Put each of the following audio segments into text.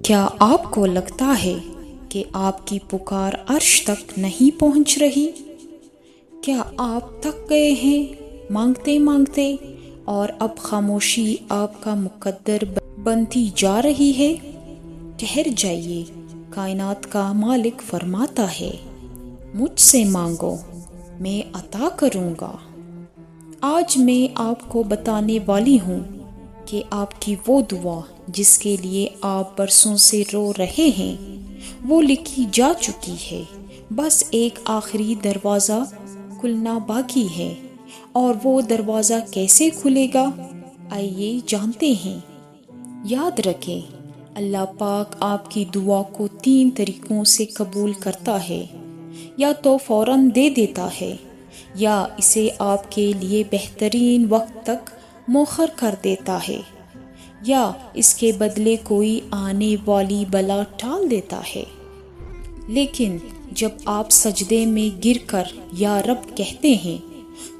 کیا آپ کو لگتا ہے کہ آپ کی پکار عرش تک نہیں پہنچ رہی؟ کیا آپ تھک گئے ہیں مانگتے مانگتے اور اب خاموشی آپ کا مقدر بنتی جا رہی ہے؟ ٹھہر جائیے، کائنات کا مالک فرماتا ہے، مجھ سے مانگو، میں عطا کروں گا۔ آج میں آپ کو بتانے والی ہوں کہ آپ کی وہ دعا جس کے لیے آپ برسوں سے رو رہے ہیں، وہ لکھی جا چکی ہے۔ بس ایک آخری دروازہ کھلنا باقی ہے، اور وہ دروازہ کیسے کھلے گا؟ آئیے جانتے ہیں۔ یاد رکھیں، اللہ پاک آپ کی دعا کو 3 طریقوں سے قبول کرتا ہے۔ یا تو فوراً دے دیتا ہے، یا اسے آپ کے لیے بہترین وقت تک مؤخر کر دیتا ہے، یا اس کے بدلے کوئی آنے والی بلا ٹال دیتا ہے۔ لیکن جب آپ سجدے میں گر کر یا رب کہتے ہیں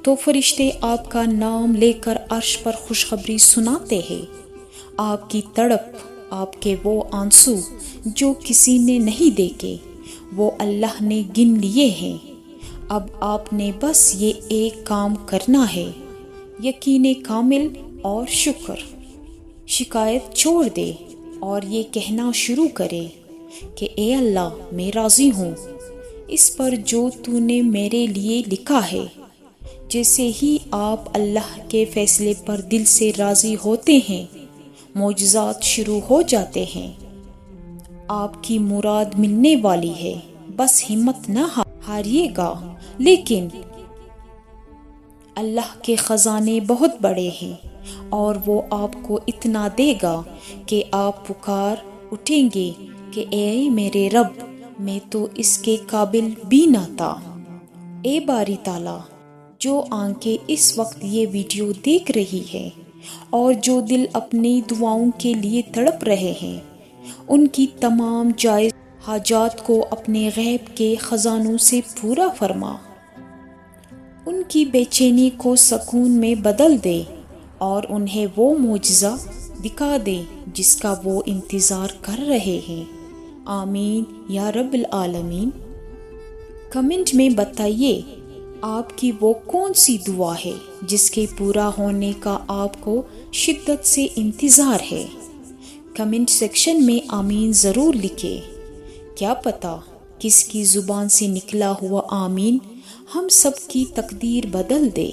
تو فرشتے آپ کا نام لے کر عرش پر خوشخبری سناتے ہیں۔ آپ کی تڑپ، آپ کے وہ آنسو جو کسی نے نہیں دیکھے، وہ اللہ نے گن لیے ہیں۔ اب آپ نے بس یہ ایک کام کرنا ہے، یقین کامل اور شکر۔ شکایت چھوڑ دے اور یہ کہنا شروع کرے کہ اے اللہ، میں راضی ہوں اس پر جو تو نے میرے لیے لکھا ہے۔ جیسے ہی آپ اللہ کے فیصلے پر دل سے راضی ہوتے ہیں، معجزات شروع ہو جاتے ہیں۔ آپ کی مراد ملنے والی ہے، بس ہمت نہ ہاریے گا۔ لیکن اللہ کے خزانے بہت بڑے ہیں، اور وہ آپ کو اتنا دے گا کہ آپ پکار اٹھیں گے کہ اے میرے رب، میں تو اس کے قابل بھی نہ تھا۔ اے باری تعالیٰ، جو آنکھیں اس وقت یہ ویڈیو دیکھ رہی ہے اور جو دل اپنی دعاؤں کے لیے تڑپ رہے ہیں، ان کی تمام جائز حاجات کو اپنے غیب کے خزانوں سے پورا فرما۔ ان کی بے چینی کو سکون میں بدل دے اور انہیں وہ معجزہ دکھا دے جس کا وہ انتظار کر رہے ہیں۔ آمین یا رب العالمین۔ کمنٹ میں بتائیے، آپ کی وہ کون سی دعا ہے جس کے پورا ہونے کا آپ کو شدت سے انتظار ہے؟ کمنٹ سیکشن میں آمین ضرور لکھیں۔ کیا پتہ کس کی زبان سے نکلا ہوا آمین ہم سب کی تقدیر بدل دے۔